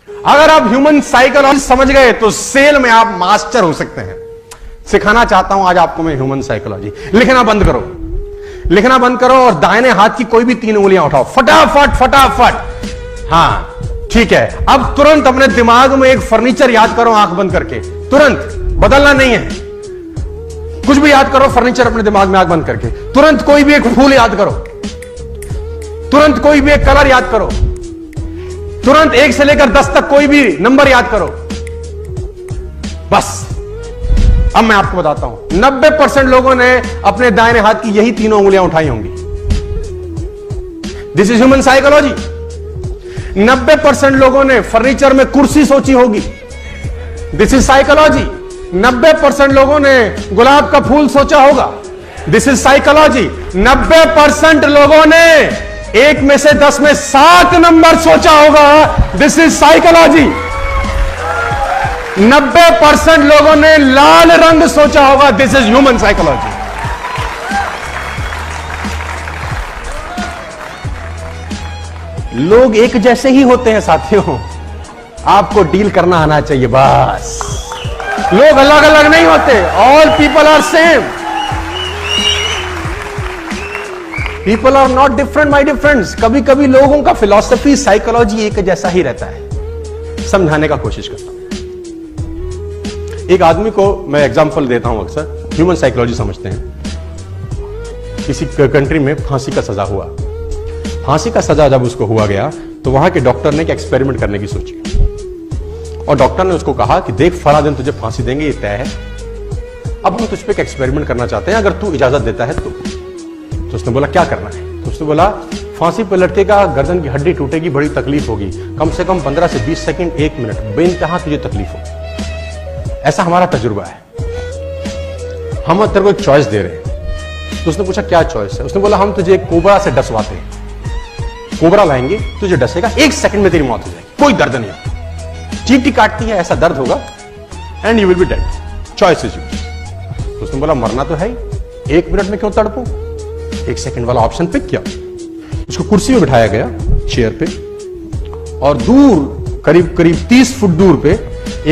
अगर आप human psychology समझ गए तो सेल में आप मास्टर हो सकते हैं। सिखाना चाहता हूं आज आपको मैं ह्यूमन साइकोलॉजी। लिखना बंद करो, लिखना बंद करो और दाहिने हाथ की कोई भी 3 उंगलियां उठाओ, फटाफट फटाफट। हां ठीक है, अब तुरंत अपने दिमाग में एक फर्नीचर याद करो, आंख बंद करके। तुरंत, बदलना नहीं है, कुछ भी याद करो, फर्नीचर अपने दिमाग में आंख बंद करके। तुरंत कोई भी एक फूल याद करो, तुरंत कोई भी एक कलर याद करो, तुरंत 1 से लेकर 10 तक कोई भी नंबर याद करो। बस अब मैं आपको बताता हूं, 90% लोगों ने अपने दाहिने हाथ की यही 3 उंगलियां उठाई होंगी। This is human psychology. 90% लोगों ने फर्नीचर में कुर्सी सोची होगी। This is psychology. 90% लोगों ने गुलाब का फूल सोचा होगा। This is psychology. 90% लोगों ने 1 में से 10 में 7 नंबर सोचा होगा। This is psychology. 90% लोगों ने लाल रंग सोचा होगा। This is human psychology. लोग एक जैसे ही होते हैं साथियों, आपको डील करना आना चाहिए बस। लोग अलग अलग नहीं होते। All people are same. People are not different my dear friends. कभी कभी लोगों का फिलॉसफी, साइकोलॉजी एक जैसा ही रहता है। समझाने का कोशिश करता हूं। एक आदमी को मैं एग्जांपल देता हूं, अक्सर ह्यूमन साइकोलॉजी समझते हैं। किसी कंट्री में फांसी का सजा हुआ। फांसी का सजा जब उसको हुआ गया तो वहां के डॉक्टर ने एक एक्सपेरिमेंट करने की सोची और डॉक्टर ने उसको कहा कि देख, फला दिन तुझे फांसी देंगे, ये तय है। अब हम तुझ पे एक एक्सपेरिमेंट करना चाहते हैं, अगर तू इजाजत देता है तो उसने बोला क्या करना है? तो उसने बोला फांसी पर लटकेगा, गर्दन की हड्डी टूटेगी, बड़ी तकलीफ होगी, कम से कम 15 से 20 सेकंड, 1 मिनट, बेइंतहा तुझे तकलीफ होगी। ऐसा हमारा तजुर्बा है। हम तेरे को एक चॉइस दे रहे हैं। तो उसने पूछा क्या चॉइस है? उसने बोला हम तुझे एक कोबरा से डसवाते हैं। कोबरा लाएंगे, तुझे डसेगा, 1 सेकंड में तेरी मौत हो जाएगी, कोई दर्द नहीं, चींटी काटती है ऐसा दर्ड होगा, and you will be dead. Choice is yours. तो उसने बोला मरना तो है ही, 1 मिनट में क्यों तड़पूं? 1 सेकंड वाला ऑप्शन पिक किया। उसको कुर्सी में बिठाया गया, चेयर पे, और दूर करीब करीब 30 फुट दूर पे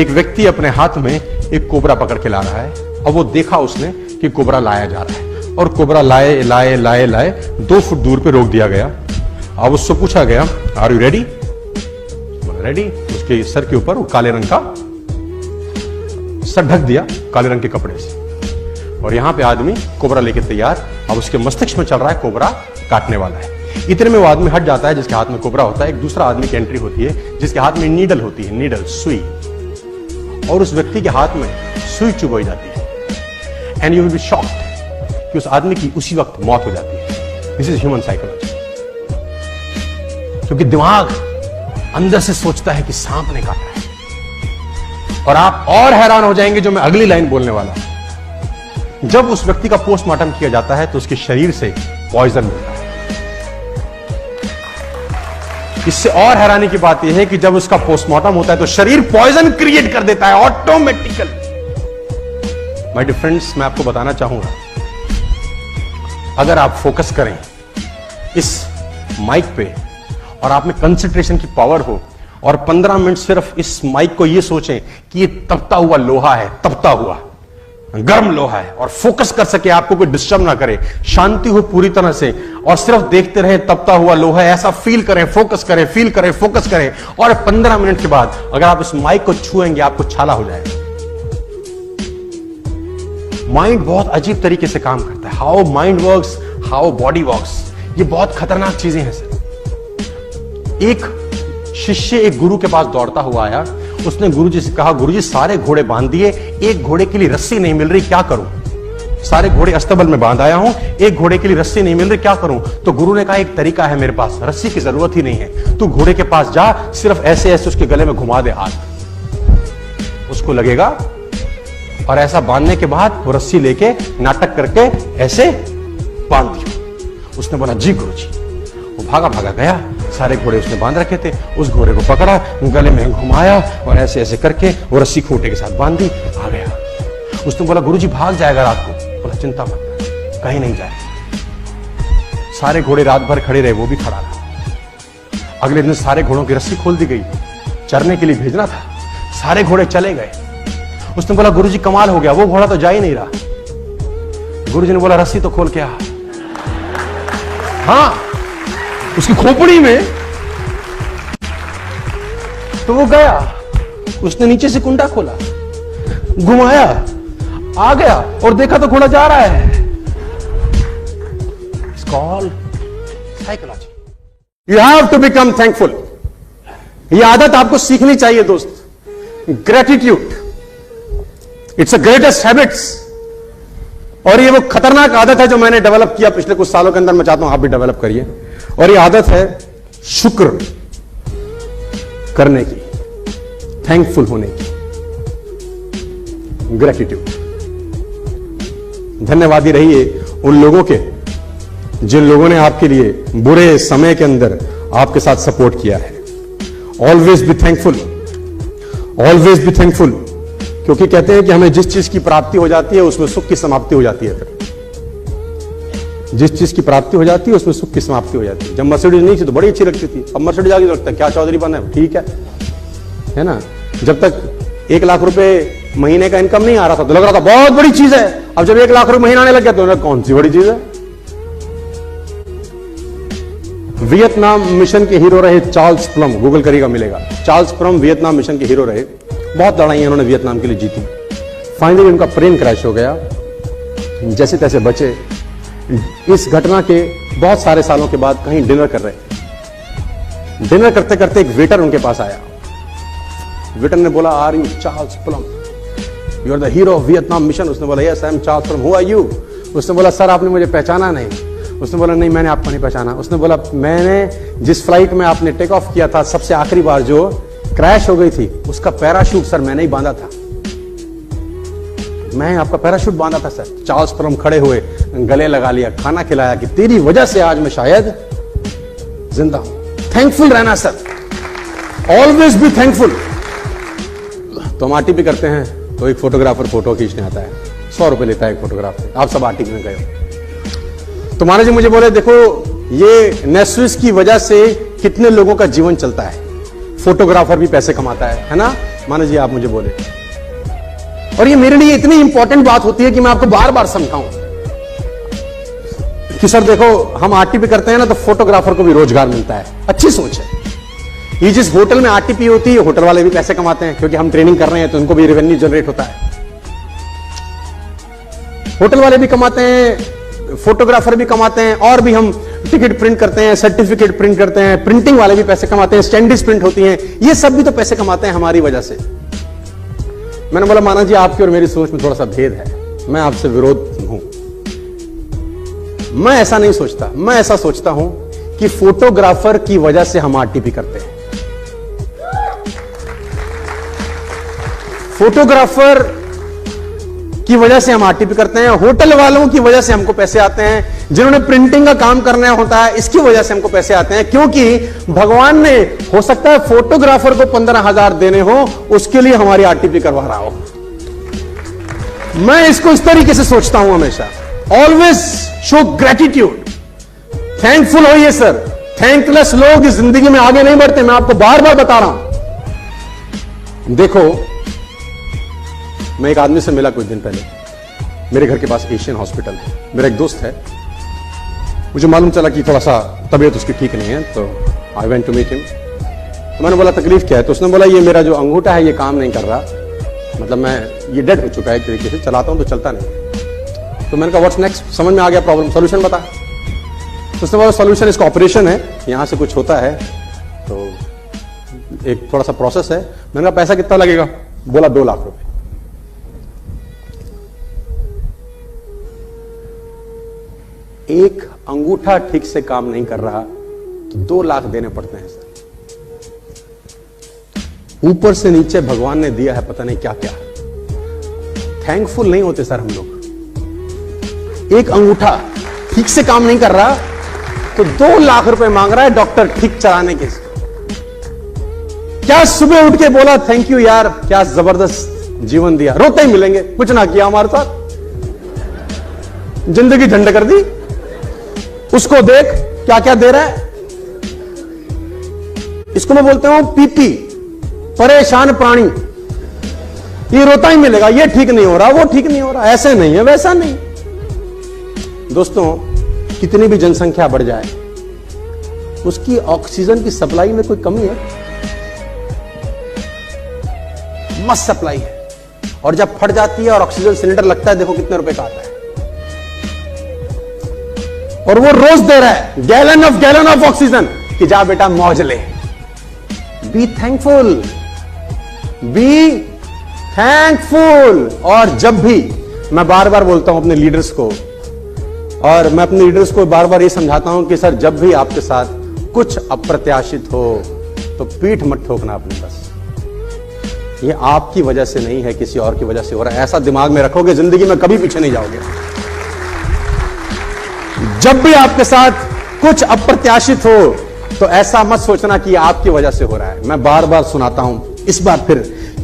एक व्यक्ति अपने हाथ में एक कोबरा पकड़ के ला रहा है। और वो देखा उसने कि कोबरा लाया जा रहा है, और कोबरा लाए लाए लाए लाए 2 फुट दूर पे रोक दिया गया। अब उससे पूछा गया आर यू रेडी? रेडी। उसके सर के ऊपर वो काले रंग का सर ढक दिया काले रंग के कपड़े से, और यहां पे आदमी कोबरा लेके तैयार। अब उसके मस्तिष्क में चल रहा है कोबरा काटने वाला है। इतने में वो आदमी हट जाता है जिसके हाथ में कोबरा होता है। एक दूसरा आदमी की एंट्री होती है जिसके हाथ में नीडल होती है, नीडल, सुई, और उस व्यक्ति के हाथ में सुई चुभई जाती है। And you will be shocked कि उस आदमी की उसी वक्त मौत हो जाती है। This is human psychology. क्योंकि दिमाग अंदर से सोचता है कि सांप ने काटा है। और आप और हैरान हो जाएंगे जो मैं अगली लाइन बोलने वाला हूं। जब उस व्यक्ति का पोस्टमार्टम किया जाता है तो उसके शरीर से पॉइजन मिलता है। इससे और हैरानी की बात यह है कि जब उसका पोस्टमार्टम होता है तो शरीर पॉइजन क्रिएट कर देता है ऑटोमेटिकली। माय डियर फ्रेंड्स, मैं आपको बताना चाहूंगा, अगर आप फोकस करें इस माइक पे और आप में कंसंट्रेशन की पावर हो और 15 मिनट सिर्फ इस माइक को यह सोचें कि ये तपता हुआ लोहा है, तपता हुआ गर्म लोहा है, और फोकस कर सके, आपको कोई डिस्टर्ब ना करे, शांति हो पूरी तरह से, और सिर्फ देखते रहे तपता हुआ लोहा है, ऐसा फील करें, फोकस करें, फील करें, फोकस करें, और 15 मिनट के बाद अगर आप इस माइक को छुएंगे आपको छाला हो जाएगा। माइंड बहुत अजीब तरीके से काम करता है। How mind works, how body works, ये बहुत खतरनाक चीजें हैं सर। एक शिष्य एक गुरु के पास दौड़ता हुआ आया। उसने गुरुजी से कहा, गुरुजी सारे घोड़े बांध दिए, एक घोड़े के लिए रस्सी नहीं मिल रही, क्या करूं? सारे घोड़े अस्तबल में बांध आया हूं, एक घोड़े के लिए रस्सी नहीं मिल रही, क्या करूं? तो गुरु ने कहा एक तरीका है मेरे पास, रस्सी की जरूरत ही नहीं है, तू घोड़े के पास जा, सिर्फ ऐसे ऐसे उसके गले में घुमा दे हाथ, उसको लगेगा, और ऐसा बांधने के बाद वो रस्सी लेके नाटक करके ऐसे बांध दिया। उसने बोला जी गुरुजी। वो भागा भागा गया, सारे घोड़े उसने बांध रखे थे, उस घोड़े को पकड़ा, गले में घुमाया और ऐसे ऐसे करके वो रस्सी खूंटे के साथ बांध दी, आ गया। उसने बोला गुरुजी भाग जाएगा रात को। बोला चिंता मत, कहीं नहीं जाए। सारे घोड़े रात भर खड़े रहे, वो भी खड़ा रहा। अगले दिन सारे घोड़ों की रस्सी खोल दी गई, चरने के लिए भेजना था। सारे घोड़े चले गए। उसने बोला गुरुजी कमाल हो गया, वो घोड़ा तो जा ही नहीं रहा। गुरुजी ने बोला रस्सी तो खोल के आ। हाँ, उसकी खोपड़ी में। तो वो गया, उसने नीचे से कुंडा खोला, घुमाया, आ गया और देखा तो घोड़ा जा रहा है। It's called psychology. You have to become thankful. यह आदत आपको सीखनी चाहिए दोस्त। Gratitude, it's a greatest habits. और ये वो खतरनाक आदत है जो मैंने डेवलप किया पिछले कुछ सालों के अंदर। मैं चाहता हूं आप भी डेवलप करिए। और ये आदत है शुक्र करने की, थैंकफुल होने की, ग्रेटिट्यूड। धन्यवादी रहिए उन लोगों के जिन लोगों ने आपके लिए बुरे समय के अंदर आपके साथ सपोर्ट किया है। Always be thankful, always be thankful. क्योंकि कहते हैं कि हमें जिस चीज की प्राप्ति हो जाती है उसमें सुख की समाप्ति हो जाती है। फिर जिस चीज की प्राप्ति हो जाती है उसमें सुख की समाप्ति हो जाती है। जब मर्सिडीज नहीं थी तो बड़ी अच्छी लगती थी, अब मर्सिडीज आगे लगता है क्या चौधरी बना है, ठीक है ना। जब तक 1 लाख रुपए महीने का इनकम नहीं आ रहा था तो लग रहा था बहुत बड़ी चीज है। अब जब 1 लाख रुपए महीना आने लग गया तो कौन सी बड़ी चीज है। वियतनाम मिशन के हीरो रहे चार्ल्स प्लम, गूगल करिएगा मिलेगा। चार्ल्स प्लम वियतनाम मिशन के हीरो रहे। बहुत लड़ाइयां उन्होंने वियतनाम के लिए जीती। फाइनली उनका प्लेन क्रैश हो गया, जैसे तैसे बचे। इस घटना के बहुत सारे सालों के बाद कहीं डिनर कर रहे थे। डिनर करते करते एक वेटर उनके पास आया। वेटर ने बोला are you Charles Plum, you are the hero of Vietnam mission. उसने बोला yes I am Charles Plum, who are you. उसने बोला सर आपने मुझे पहचाना नहीं। उसने बोला नहीं मैंने आपको नहीं पहचाना। उसने बोला मैंने जिस फ्लाइट में आपने टेक ऑफ किया था सबसे आखिरी बार जो क्रैश हो गई थी उसका पैराशूट सर मैंने ही बांधा था, मैं आपका पैराशूट बांधा था सर। चार्ल्स प्लम खड़े हुए, गले लगा लिया, खाना खिलाया कि तेरी वजह से आज मैं शायद जिंदा हूं। थैंकफुल रहना सर, ऑलवेज बी थैंकफुल। तो हम आरटीपी करते हैं तो एक फोटोग्राफर फोटो खींचने आता है, 100 रुपए लेता है एक फोटोग्राफ से। आप सब आरटीपी में गए। तो माना जी मुझे बोले देखो ये नेस्विस की वजह से कितने लोगों का जीवन चलता है, फोटोग्राफर भी पैसे कमाता है ना। माना जी आप मुझे बोले, और ये मेरे लिए इतनी इंपॉर्टेंट बात होती है कि मैं आपको बार बार समझाऊं कि सर देखो हम आरटीपी करते हैं ना तो फोटोग्राफर को भी रोजगार मिलता है। अच्छी सोच है। ये जिस होटल में आरटीपी होती है होटल वाले भी पैसे कमाते हैं क्योंकि हम ट्रेनिंग कर रहे हैं तो उनको भी रेवेन्यू जनरेट होता है। होटल वाले भी कमाते हैं, फोटोग्राफर भी कमाते हैं, और भी हम टिकट प्रिंट करते हैं, सर्टिफिकेट प्रिंट करते हैं, प्रिंटिंग वाले भी पैसे कमाते हैं, स्टैंडीज प्रिंट होती हैं, ये सब भी तो पैसे कमाते हैं हमारी वजह से। मैंने बोला माना जी आपकी और मेरी सोच में थोड़ा सा भेद है, मैं आपसे विरोध हूं। मैं ऐसा नहीं सोचता, मैं ऐसा सोचता हूं कि फोटोग्राफर की वजह से हम आरटीपी करते हैं। फोटोग्राफर की वजह से हम आरटीपी करते हैं, होटल वालों की वजह से हमको पैसे आते हैं, जिन्होंने प्रिंटिंग का काम करना होता है इसकी वजह से हमको पैसे आते हैं। क्योंकि भगवान ने हो सकता है फोटोग्राफर को 15,000 देने हो, उसके लिए हमारी आरटीपी करवा रहा हो। मैं इसको इस तरीके से सोचता हूं हमेशा। ऑलवेज शो ग्रेटिट्यूड, थैंकफुल होइए सर। थैंकलेस लोग इस जिंदगी में आगे नहीं बढ़ते, मैं आपको बार बार बता रहा हूं। देखो मैं एक आदमी से मिला कुछ दिन पहले, मेरे घर के पास एशियन हॉस्पिटल है, मेरा एक दोस्त है। मुझे मालूम चला कि थोड़ा सा तबीयत उसकी ठीक नहीं है, तो I went to meet him. तो मैंने बोला तकलीफ क्या है, तो उसने बोला ये मेरा जो अंगूठा है ये काम नहीं कर रहा, मतलब मैं ये डेड हो चुका है एक तरीके से, चलाता हूं तो चलता नहीं। तो मैंने कहा व्हाट्स नेक्स्ट, समझ में आ गया प्रॉब्लम, सोल्यूशन बता। तो उसने बोला सोल्यूशन इसका ऑपरेशन है, यहां से कुछ होता है तो एक थोड़ा सा प्रोसेस है। मैंने कहा पैसा कितना लगेगा, बोला 2 लाख रुपए। एक अंगूठा ठीक से काम नहीं कर रहा तो 2 लाख देने पड़ते हैं सर। ऊपर से नीचे भगवान ने दिया है पता नहीं क्या क्या। थैंकफुल नहीं होते सर हम लोग। एक अंगूठा ठीक से काम नहीं कर रहा तो 2 लाख रुपए मांग रहा है डॉक्टर ठीक चलाने के। क्या सुबह उठ के बोला थैंक यू यार, क्या जबरदस्त जीवन दिया, रोते ही मिलेंगे, कुछ ना किया हमारे साथ, जिंदगी झंड कर दी। उसको देख क्या क्या दे रहा है। इसको मैं बोलता हूं पीपी, परेशान प्राणी, ये रोता ही मिलेगा, ये ठीक नहीं हो रहा, वो ठीक नहीं हो रहा, ऐसे नहीं है, वैसा नहीं। दोस्तों, कितनी भी जनसंख्या बढ़ जाए, उसकी ऑक्सीजन की सप्लाई में कोई कमी है? मस्त सप्लाई है। और जब फट जाती है और ऑक्सीजन सिलेंडर लगता है, देखो कितने रुपए का आता है। और वो रोज दे रहा है गैलन ऑफ ऑक्सीजन कि जा बेटा मौज ले। Be thankful, be thankful. और जब भी, मैं बार बार बोलता हूं अपने लीडर्स को, और मैं अपने लीडर्स को बार बार ये समझाता हूं कि सर, जब भी आपके साथ कुछ अप्रत्याशित हो तो पीठ मत ठोकना अपने। बस ये आपकी वजह से नहीं है, किसी और की वजह से हो रहा है। ऐसा दिमाग में रखोगे, जिंदगी में कभी पीछे नहीं जाओगे। जब भी आपके साथ कुछ अप्रत्याशित हो तो ऐसा मत सोचना कि आपकी वजह से हो रहा है। मैं बार बार सुनाता हूं इस बार फिर,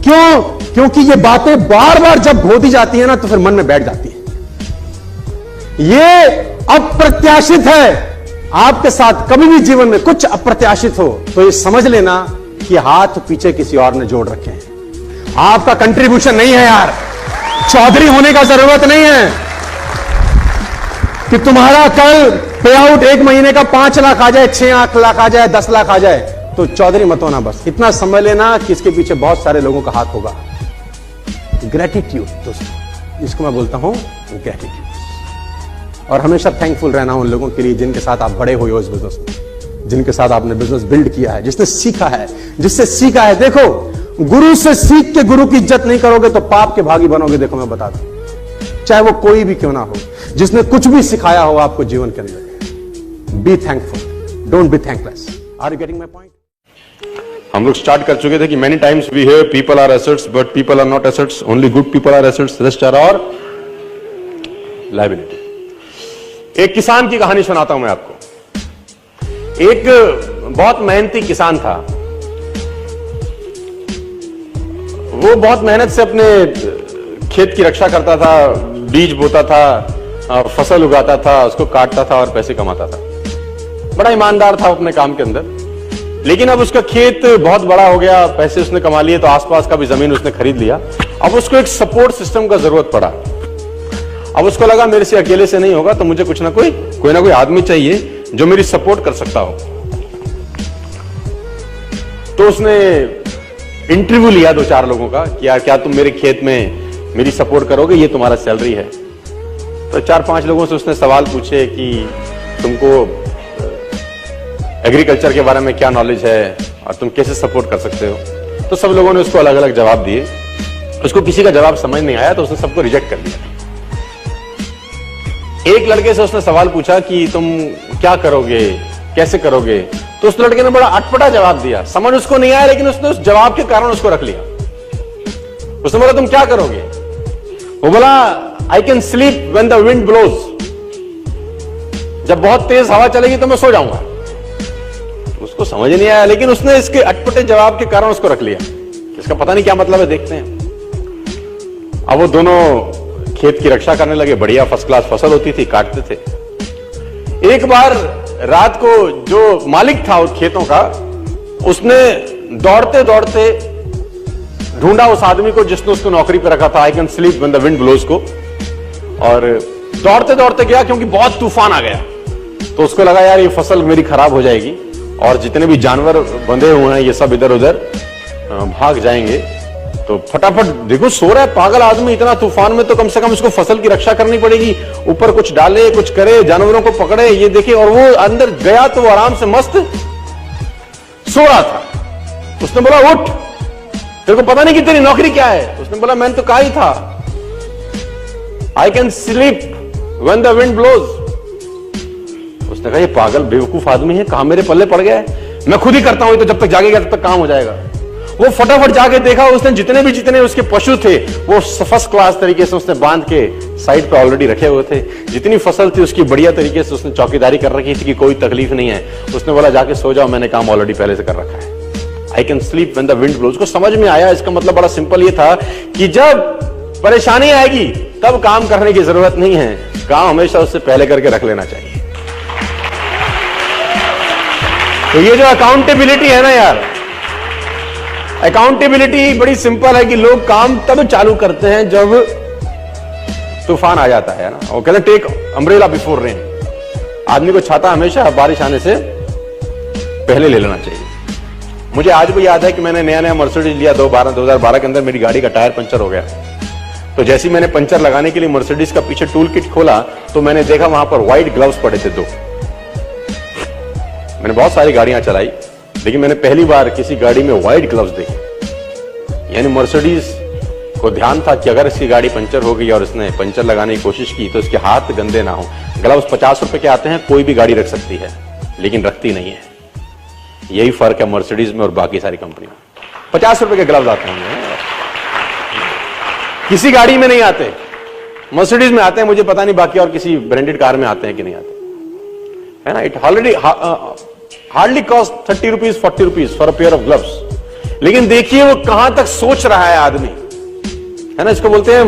क्यों? क्योंकि ये बातें बार बार जब होती जाती है ना, तो फिर मन में बैठ जाती है। ये अप्रत्याशित है। आपके साथ कभी भी जीवन में कुछ अप्रत्याशित हो तो ये समझ लेना कि हाथ पीछे किसी और ने जोड़ रखे हैं। आपका कंट्रीब्यूशन नहीं है यार। चौधरी होने का जरूरत नहीं है कि तुम्हारा कल पे आउट 1 महीने का 5 लाख आ जाए, 6 लाख आ जाए, 10 लाख आ जाए, तो चौधरी मत होना। बस इतना समझ लेना कि इसके पीछे बहुत सारे लोगों का हाथ होगा। ग्रेटिट्यूड दोस्तों, इसको मैं बोलता हूं ग्रेटिट्यूड। और हमेशा थैंकफुल रहना उन लोगों के लिए जिनके साथ आप बड़े हुए हो इस बिजनेस में, जिनके साथ आपने बिजनेस बिल्ड किया है, जिसने सीखा है, जिससे सीखा है। देखो, गुरु से सीख के गुरु की इज्जत नहीं करोगे तो पाप के भागी बनोगे। देखो मैं बता दूं, चाहे वो कोई भी क्यों ना हो, जिसने कुछ भी सिखाया हो आपको जीवन के अंदर। Be thankful, don't be thankless. Are you getting my point? हम लोग स्टार्ट कर चुके थे कि many times we hear people are assets, but people are not assets, only good people are assets, rest are और लायबिलिटी। एक किसान की कहानी सुनाता हूं मैं आपको। एक बहुत मेहनती किसान था। वो बहुत मेहनत से अपने खेत की रक्षा करता था, बीज बोता था, फसल उगाता था, उसको काटता था और पैसे कमाता था। बड़ा ईमानदार था अपने काम के अंदर। लेकिन अब उसका खेत बहुत बड़ा हो गया, पैसे उसने कमा लिए, तो आसपास का भी जमीन उसने खरीद लिया। अब उसको एक सपोर्ट सिस्टम का जरूरत पड़ा। अब उसको लगा मेरे से अकेले से नहीं होगा, तो मुझे कुछ ना कोई आदमी चाहिए जो मेरी सपोर्ट कर सकता हो। तो उसने इंटरव्यू लिया 2-4 लोगों का कि यार क्या तुम मेरे खेत में मेरी सपोर्ट करोगे, ये तुम्हारा सैलरी है। तो 4-5 लोगों से उसने सवाल पूछे कि तुमको एग्रीकल्चर के बारे में क्या नॉलेज है और तुम कैसे सपोर्ट कर सकते हो। तो सब लोगों ने उसको अलग अलग जवाब दिए। उसको किसी का जवाब समझ नहीं आया तो उसने सबको रिजेक्ट कर दिया। एक लड़के से उसने सवाल पूछा कि तुम क्या करोगे, कैसे करोगे। तो उस लड़के ने बड़ा अटपटा जवाब दिया, समझ उसको नहीं आया, लेकिन उसने उस जवाब के कारण उसको रख लिया। उसने बोला तुम क्या करोगे? वो बोला I can sleep when the wind blows. जब बहुत तेज हवा चलेगी तो मैं सो जाऊंगा। उसको समझ नहीं आया, लेकिन उसने इसके अटपटे जवाब के कारण उसको रख लिया। इसका पता नहीं क्या मतलब है, देखते हैं। अब वो दोनों खेत की रक्षा करने लगे। बढ़िया फर्स्ट क्लास फसल होती थी, काटते थे। एक बार रात को जो मालिक था उस खेतों का, उसने दौड़ते दौड़ते ढूंढा उस आदमी को जिसने उसको नौकरी पे रखा था, I can sleep when the wind blows को। और दौड़ते दौड़ते गया क्योंकि बहुत तूफान आ गया। तो उसको लगा यार ये फसल मेरी खराब हो जाएगी और जितने भी जानवर बंधे हुए हैं ये सब इधर उधर भाग जाएंगे। तो फटाफट, देखो सो रहा है पागल आदमी इतना तूफान में, तो कम से कम उसको फसल की रक्षा करनी पड़ेगी। ऊपर कुछ डाले, कुछ करे, जानवरों को पकड़े, ये देखे। और वो अंदर गया तो वो आराम से मस्त सो रहा था। उसने बोला उठ, तेरे को पता नहीं कि तेरी नौकरी क्या है? उसने बोला मैंने तो कहा ही था I can sleep when the wind blows. उसने कहा ये पागल बेवकूफ आदमी है, कहां मेरे पल्ले पड़ गया है, मैं खुद ही करता हूं, तो जब तक जागेगा तब तक काम हो जाएगा। वो फटाफट जाके देखा, उसने जितने उसके पशु थे वो फर्स्ट क्लास तरीके से उसने बांध के साइड पे ऑलरेडी रखे हुए थे। जितनी फसल थी उसकी बढ़िया तरीके से उसने चौकीदारी कर रखी थी कि कोई तकलीफ नहीं है। उसने बोला जाके सो जाओ, मैंने काम ऑलरेडी पहले से कर रखा है। I can sleep when the wind blows. उसको समझ में आया, इसका मतलब बड़ा सिंपल ये था कि जब परेशानी आएगी तब काम करने की जरूरत नहीं है, काम हमेशा उससे पहले करके रख लेना चाहिए। तो ये जो अकाउंटेबिलिटी है ना यार, अकाउंटेबिलिटी बड़ी सिंपल है कि लोग काम तब चालू करते हैं जब तूफान आ जाता है ना। वो कहते हैं टेक अम्ब्रेला बिफोर रेन। आदमी को छाता हमेशा बारिश आने से पहले ले लेना चाहिए। मुझे आज भी याद है कि मैंने नया नया मर्सिडीज लिया 2012 के अंदर। मेरी गाड़ी का टायर पंचर हो गया, तो जैसे ही मैंने पंचर लगाने के लिए मर्सिडीज का पीछे टूल किट खोला तो मैंने देखा वहां पर व्हाइट ग्लव्स पड़े थे 2। मैंने बहुत सारी गाड़ियां चलाई, लेकिन मैंने पहली बार किसी गाड़ी में व्हाइट ग्लव्स देखे। यानी मर्सिडीज को ध्यान था कि अगर इसकी गाड़ी पंचर हो गई और इसने पंचर लगाने की कोशिश की तो इसके हाथ गंदे ना हो। ग्लव्स 50 रुपए के आते हैं, कोई भी गाड़ी रख सकती है, लेकिन रखती नहीं है। यही फर्क है मर्सिडीज में और बाकी सारी कंपनी में। 50 रुपए के ग्लव्स आते हैं, किसी गाड़ी में नहीं आते। मर्सिडीज में आते हैं, मुझे पता नहीं बाकी और किसी ब्रांडेड कार में आते हैं कि नहीं आते, है ना। It already hardly cost 30 rupees 40 rupees for a pair of gloves. लेकिन देखिए वो कहां तक सोच रहा है आदमी, है ना। इसको बोलते हैं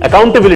अकाउंटेबिलिटी।